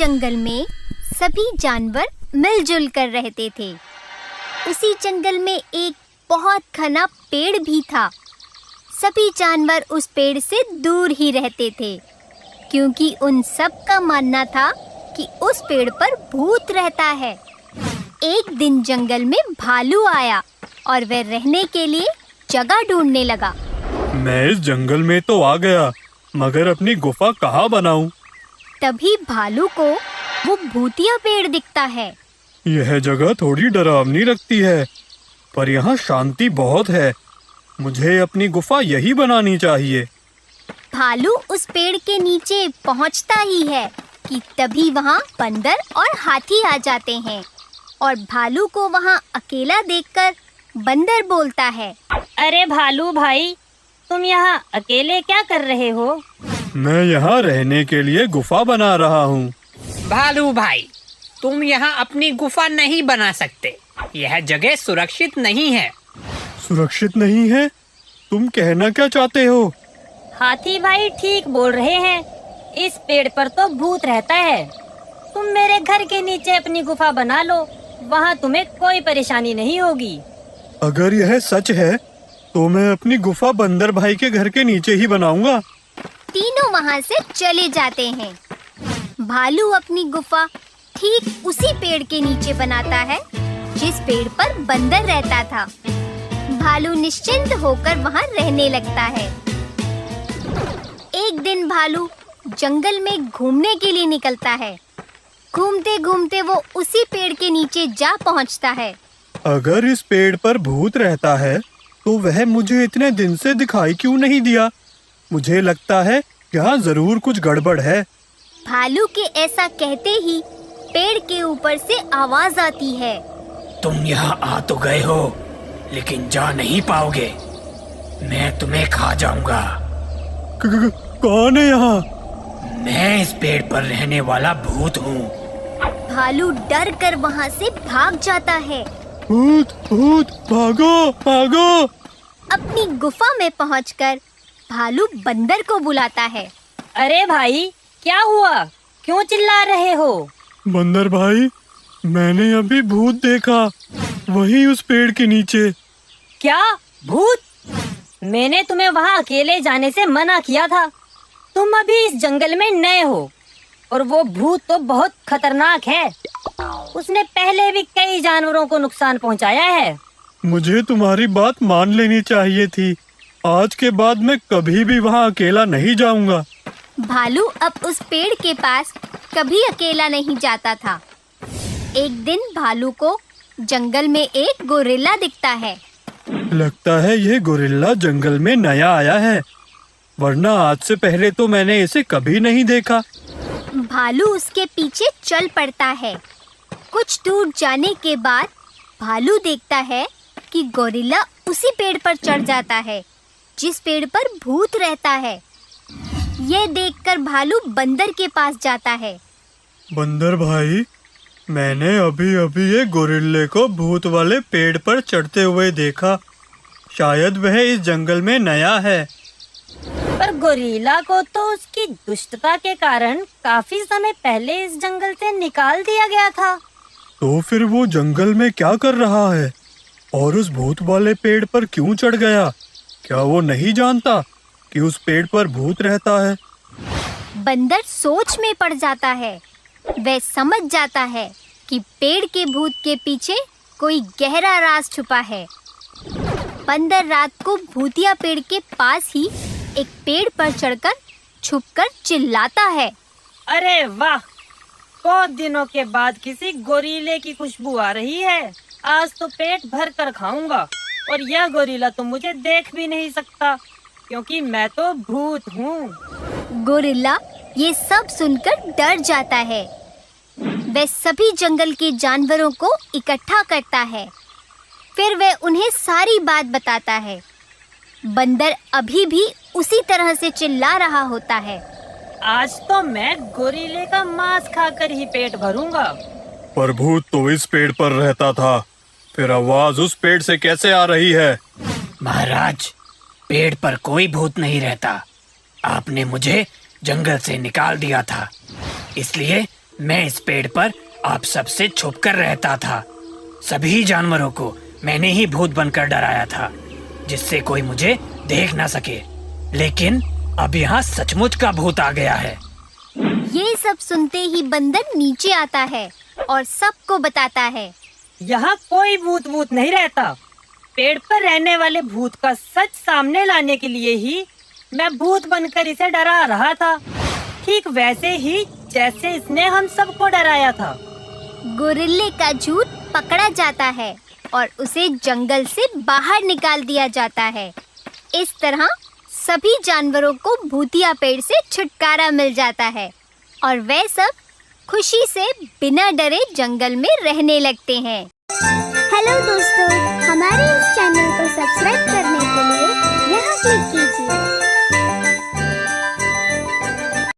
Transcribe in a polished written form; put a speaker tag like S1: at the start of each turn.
S1: जंगल में सभी जानवर मिलजुल कर रहते थे। उसी जंगल में एक बहुत घना पेड़ भी था। सभी जानवर उस पेड़ से दूर ही रहते थे, क्योंकि उन सब का मानना था कि उस पेड़ पर भूत रहता है। एक दिन जंगल में भालू आया और वह रहने के लिए जगह ढूंढने लगा।
S2: मैं इस जंगल में तो आ गया, मगर अपनी गुफा कहाँ बनाऊं?
S1: तभी भालू को वो भूतिया पेड़ दिखता है।
S2: यह जगह थोड़ी डरावनी लगती है, पर यहाँ शांति बहुत है। मुझे अपनी गुफा यही बनानी चाहिए।
S1: भालू उस पेड़ के नीचे पहुँचता ही है कि तभी वहाँ बंदर और हाथी आ जाते हैं और भालू को वहाँ अकेला देखकर बंदर बोलता है,
S3: अरे भालू भाई, तुम यहाँ अकेले क्या कर रहे हो?
S2: मैं यहाँ रहने के लिए गुफा बना रहा हूँ।
S4: भालू भाई, तुम यहाँ अपनी गुफा नहीं बना सकते। यह जगह सुरक्षित नहीं है।
S2: सुरक्षित नहीं है? तुम कहना क्या चाहते हो?
S3: हाथी भाई ठीक बोल रहे हैं। इस पेड़ पर तो भूत रहता है। तुम मेरे घर के नीचे अपनी गुफा बना लो, वहाँ तुम्हें कोई परेशानी नहीं होगी।
S2: अगर यह सच है तो मैं अपनी गुफा बंदर भाई के घर के नीचे ही बनाऊंगा।
S1: तीनों वहाँ से चले जाते हैं। भालू अपनी गुफा ठीक उसी पेड़ के नीचे बनाता है जिस पेड़ पर बंदर रहता था। भालू निश्चिंत होकर वहाँ रहने लगता है। एक दिन भालू जंगल में घूमने के लिए निकलता है। घूमते घूमते वो उसी पेड़ के नीचे जा पहुँचता है।
S2: अगर इस पेड़ पर भूत रहता है तो वह मुझे इतने दिन से दिखाई क्यों नहीं दिया? मुझे लगता है यहाँ जरूर कुछ गड़बड़ है।
S1: भालू के ऐसा कहते ही पेड़ के ऊपर से आवाज आती है,
S4: तुम यहाँ आ तो गए हो, लेकिन जा नहीं पाओगे। मैं तुम्हें खा जाऊंगा।
S2: कौन है यहाँ?
S4: मैं इस पेड़ पर रहने वाला भूत हूँ।
S1: भालू डर कर वहाँ से भाग जाता है।
S2: भूत भूत, भागो भागो।
S1: अपनी गुफा में पहुंचकर भालू बंदर को बुलाता है।
S3: अरे भाई, क्या हुआ? क्यों चिल्ला रहे हो?
S2: बंदर भाई, मैंने अभी भूत देखा, वही उस पेड़ के नीचे।
S3: क्या भूत? मैंने तुम्हें वहाँ अकेले जाने से मना किया था। तुम अभी इस जंगल में नए हो और वो भूत तो बहुत खतरनाक है। उसने पहले भी कई जानवरों को नुकसान पहुँचाया है।
S2: मुझे तुम्हारी बात मान लेनी चाहिए थी। आज के बाद मैं कभी भी वहाँ अकेला नहीं जाऊंगा।
S1: भालू अब उस पेड़ के पास कभी अकेला नहीं जाता था। एक दिन भालू को जंगल में एक गोरिल्ला दिखता है।
S2: लगता है यह गोरिल्ला जंगल में नया आया है, वरना आज से पहले तो मैंने इसे कभी नहीं देखा।
S1: भालू उसके पीछे चल पड़ता है। कुछ दूर जाने के बाद भालू देखता है कि गोरिल्ला उसी पेड़ पर चढ़ जाता है जिस पेड़ पर भूत रहता है। यह देखकर भालू बंदर के पास जाता है।
S2: बंदर भाई, मैंने अभी अभी एक गोरिल्ले को भूत वाले पेड़ पर चढ़ते हुए देखा। शायद वह इस जंगल में नया है।
S3: पर गोरिल्ला को तो उसकी दुष्टता के कारण काफी समय पहले इस जंगल से निकाल दिया गया था।
S2: तो फिर वो जंगल में क्या कर रहा है और उस भूत वाले पेड़ पर क्यों चढ़ गया? क्या वो नहीं जानता कि उस पेड़ पर भूत रहता है?
S1: बंदर सोच में पड़ जाता है। वह समझ जाता है कि पेड़ के भूत के पीछे कोई गहरा राज छुपा है। बंदर रात को भूतिया पेड़ के पास ही एक पेड़ पर चढ़कर छुपकर चिल्लाता है,
S3: अरे वाह, बहुत दिनों के बाद किसी गोरिल्ले की खुशबू आ रही है। आज तो पेट भर कर खाऊंगा और यह गोरिल्ला तो मुझे देख भी नहीं सकता, क्योंकि मैं तो भूत हूँ।
S1: गोरिल्ला ये सब सुनकर डर जाता है। वह सभी जंगल के जानवरों को इकट्ठा करता है। फिर वह उन्हें सारी बात बताता है। बंदर अभी भी उसी तरह से चिल्ला रहा होता है,
S3: आज तो मैं गोरिल्ले का मांस खाकर ही पेट भरूंगा।
S2: पर भूत तो इस पेड़ पर रहता था, फिर आवाज उस पेड़ से कैसे आ रही है?
S4: महाराज, पेड़ पर कोई भूत नहीं रहता। आपने मुझे जंगल से निकाल दिया था, इसलिए मैं इस पेड़ पर आप सबसे छुपकर रहता था। सभी जानवरों को मैंने ही भूत बनकर डराया था, जिससे कोई मुझे देख ना सके। लेकिन अब यहाँ सचमुच का भूत आ गया है।
S1: ये सब सुनते ही बंदर नीचे आता है और सबको बताता है।
S3: यहाँ कोई भूत नहीं रहता। पेड़ पर रहने वाले भूत का सच सामने लाने के लिए ही मैं भूत बनकर इसे डरा रहा था, ठीक वैसे ही जैसे इसने हम सबको डराया था।
S1: गोरिल्ले का झूठ पकड़ा जाता है और उसे जंगल से बाहर निकाल दिया जाता है। इस तरह सभी जानवरों को भूतिया पेड़ से छुटकारा मिल जाता है और वे सब खुशी से बिना डरे जंगल में रहने लगते हैं।
S5: हेलो दोस्तों, हमारे इस चैनल को सब्सक्राइब करने के लिए यहाँ क्लिक